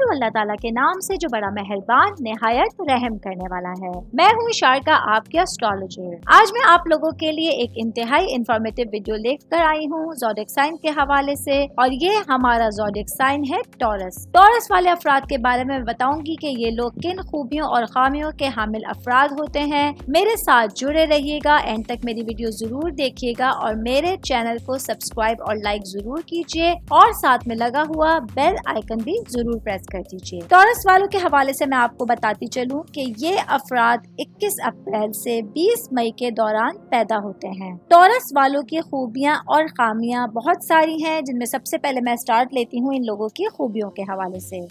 شروع اللہ تعالیٰ کے نام سے جو بڑا مہربان نہایت رحم کرنے والا ہے۔ میں ہوں شارکا، آپ کے اسٹرالوجر۔ آج میں آپ لوگوں کے لیے ایک انتہائی انفارمیٹیو ویڈیو لے کر آئی ہوں زوڈیک سائن کے حوالے سے، اور یہ ہمارا زوڈیک سائن ہے ٹورس۔ ٹورس والے افراد کے بارے میں بتاؤں گی کہ یہ لوگ کن خوبیوں اور خامیوں کے حامل افراد ہوتے ہیں۔ میرے ساتھ جڑے رہیے گا، اینڈ تک میری ویڈیو ضرور دیکھیے گا اور میرے چینل کو سبسکرائب اور لائک ضرور کیجیے، اور ساتھ میں لگا ہوا بیل آئیکن بھی ضرور پریس کر دیجیے۔ ٹورس والوں کے حوالے سے میں آپ کو بتاتی چلوں کہ یہ افراد 21 اپریل سے 20 مئی کے دوران پیدا ہوتے ہیں۔ ٹورس والوں کی خوبیاں اور خامیاں بہت ساری ہیں، جن میں سب سے پہلے میں سٹارٹ لیتی ہوں ان لوگوں کی خوبیوں کے حوالے سے۔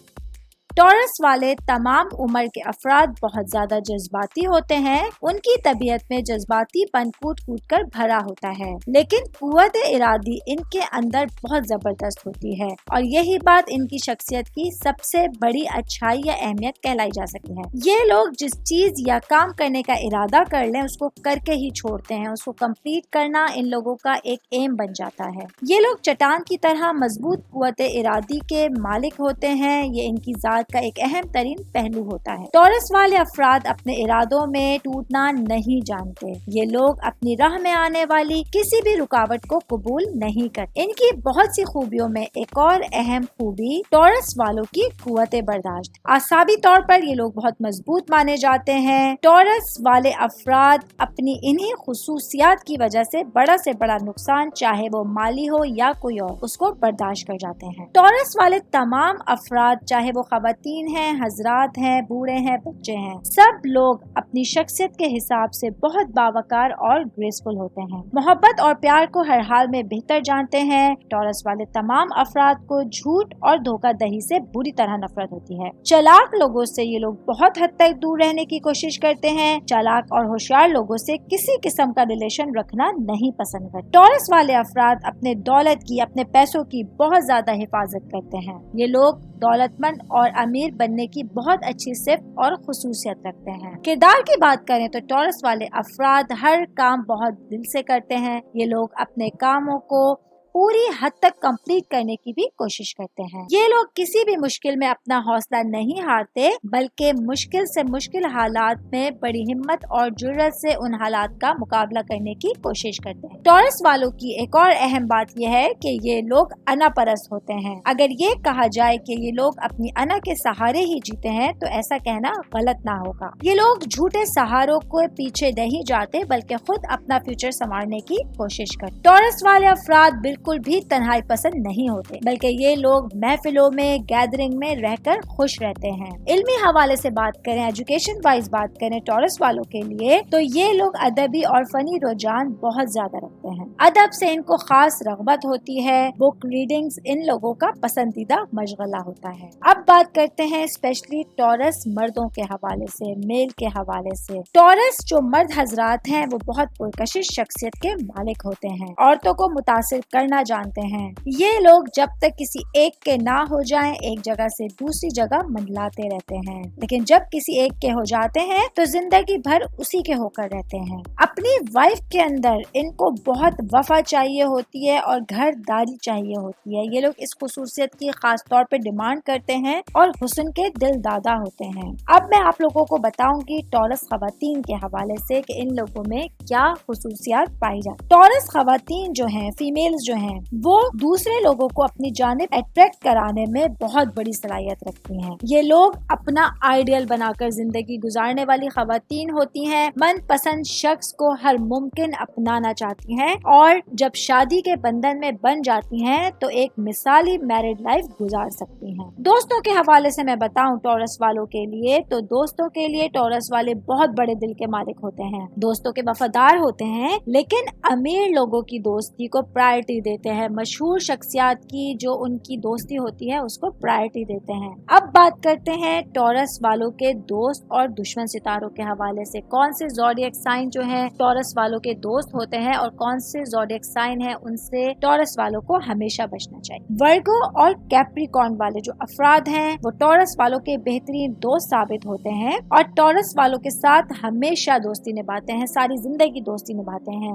ٹورس والے تمام عمر کے افراد بہت زیادہ جذباتی ہوتے ہیں۔ ان کی طبیعت میں جذباتی پن کود کر بھرا ہوتا ہے، لیکن قوت ارادی ان کے اندر بہت زبردست ہوتی ہے، اور یہی بات ان کی شخصیت کی سب سے بڑی اچھائی یا اہمیت کہلائی جا سکتی ہے۔ یہ لوگ جس چیز یا کام کرنے کا ارادہ کر لیں اس کو کر کے ہی چھوڑتے ہیں، اس کو کمپلیٹ کرنا ان لوگوں کا ایک ایم بن جاتا ہے۔ یہ لوگ چٹان کی طرح مضبوط قوت ارادی کے مالک ہوتے ہیں، یہ ان کی ذات کا ایک اہم ترین پہلو ہوتا ہے۔ ٹورس والے افراد اپنے ارادوں میں ٹوٹنا نہیں جانتے۔ یہ لوگ اپنی راہ میں آنے والی کسی بھی رکاوٹ کو قبول نہیں کرتے۔ ان کی بہت سی خوبیوں میں ایک اور اہم خوبی ٹورس والوں کی قوت برداشت۔ اعصابی طور پر یہ لوگ بہت مضبوط مانے جاتے ہیں۔ ٹورس والے افراد اپنی انہی خصوصیات کی وجہ سے بڑا نقصان، چاہے وہ مالی ہو یا کوئی اور، اس کو برداشت کر جاتے ہیں۔ ٹورس والے تمام افراد، چاہے وہ خواتین ہیں، حضرات ہیں، بوڑھے ہیں، بچے ہیں، سب لوگ اپنی شخصیت کے حساب سے بہت باوقار اور گریسفل ہوتے ہیں۔ محبت اور پیار کو ہر حال میں بہتر جانتے ہیں۔ ٹورس والے تمام افراد کو جھوٹ اور دھوکہ دہی سے بری طرح نفرت ہوتی ہے۔ چالاک لوگوں سے یہ لوگ بہت حد تک دور رہنے کی کوشش کرتے ہیں۔ چالاک اور ہوشیار لوگوں سے کسی قسم کا ریلیشن رکھنا نہیں پسند کرتے۔ ٹورس والے افراد اپنے دولت کی، اپنے پیسوں کی بہت زیادہ حفاظت کرتے ہیں۔ یہ لوگ دولت مند اور امیر بننے کی بہت اچھی صفت اور خصوصیت رکھتے ہیں۔ کردار کی بات کریں تو ٹورس والے افراد ہر کام بہت دل سے کرتے ہیں۔ یہ لوگ اپنے کاموں کو پوری حد تک کمپلیٹ کرنے کی بھی کوشش کرتے ہیں۔ یہ لوگ کسی بھی مشکل میں اپنا حوصلہ نہیں ہارتے، بلکہ مشکل سے مشکل حالات میں بڑی ہمت اور جرأت سے ان حالات کا مقابلہ کرنے کی کوشش کرتے ہیں۔ ٹورس والوں کی ایک اور اہم بات یہ ہے کہ یہ لوگ انا پرست ہوتے ہیں۔ اگر یہ کہا جائے کہ یہ لوگ اپنی انا کے سہارے ہی جیتے ہیں تو ایسا کہنا غلط نہ ہوگا۔ یہ لوگ جھوٹے سہاروں کو پیچھے نہیں جاتے، بلکہ خود اپنا فیوچر سنوارنے کی کوشش کرتے۔ ٹورس والے افراد بالکل بھی تنہائی پسند نہیں ہوتے، بلکہ یہ لوگ محفلوں میں، گیدرنگ میں رہ کر خوش رہتے ہیں۔ علمی حوالے سے بات کریں، ایجوکیشن وائز بات کریں ٹورس والوں کے لیے، تو یہ لوگ ادبی اور فنی رجحان بہت زیادہ رکھتے ہیں۔ ادب سے ان کو خاص رغبت ہوتی ہے۔ بک ریڈنگز ان لوگوں کا پسندیدہ مشغلہ ہوتا ہے۔ اب بات کرتے ہیں اسپیشلی ٹورس مردوں کے حوالے سے، میل کے حوالے سے۔ ٹورس جو مرد حضرات ہیں وہ بہت پرکشش شخصیت کے مالک ہوتے ہیں، عورتوں کو متاثر کرنا جانتے ہیں۔ یہ لوگ جب تک کسی ایک کے نہ ہو جائیں ایک جگہ سے دوسری جگہ منڈلاتے رہتے ہیں، لیکن جب کسی ایک کے ہو جاتے ہیں تو زندگی بھر اسی کے ہو کر رہتے ہیں۔ اپنی وائف کے اندر ان کو بہت وفا چاہیے ہوتی ہے اور گھر داری چاہیے ہوتی ہے۔ یہ لوگ اس خصوصیت کی خاص طور پہ ڈیمانڈ کرتے ہیں اور حسن کے دل دادا ہوتے ہیں۔ اب میں آپ لوگوں کو بتاؤں گی ٹورس خواتین کے حوالے سے کہ ان لوگوں میں کیا خصوصیات پائی جاتی۔ ٹورس خواتین جو ہیں، فیمیلز جو ہیں، وہ دوسرے لوگوں کو اپنی جانب اٹریکٹ کرانے میں بہت بڑی صلاحیت رکھتی ہیں۔ یہ لوگ اپنا آئیڈیل بنا کر زندگی گزارنے والی خواتین ہوتی ہیں۔ من پسند شخص کو ہر ممکن اپنانا چاہتی ہیں، اور جب شادی کے بندھن میں بن جاتی ہیں تو ایک مثالی میرڈ لائف گزار سکتی ہیں۔ دوستوں کے حوالے سے میں بتاؤں ٹورس والوں کے لیے، تو دوستوں کے لیے ٹورس والے بہت بڑے دل کے مالک ہوتے ہیں۔ دوستوں کے وفادار ہوتے ہیں، لیکن امیر لوگوں کی دوستی کو پرائرٹی دیتے ہیں۔ مشہور شخصیات کی جو ان کی دوستی ہوتی ہے اس کو پرائرٹی دیتے ہیں۔ اب بات کرتے ہیں ٹورس والوں کے دوست اور دشمن ستاروں کے حوالے سے۔ کون سے زوڈیک سائن جو ہیں ٹورس والوں کے دوست ہوتے ہیں اور کون سے زوڈیک سائن ہیں ان سے ٹورس والوں کو ہمیشہ بچنا چاہیے۔ ورگو اور کیپریکارن والے جو افراد ہیں وہ ٹورس والوں کے بہترین دوست ثابت ہوتے ہیں، اور ٹورس والوں کے ساتھ ہمیشہ دوستی نبھاتے ہیں، ساری زندگی دوستی نبھاتے ہیں۔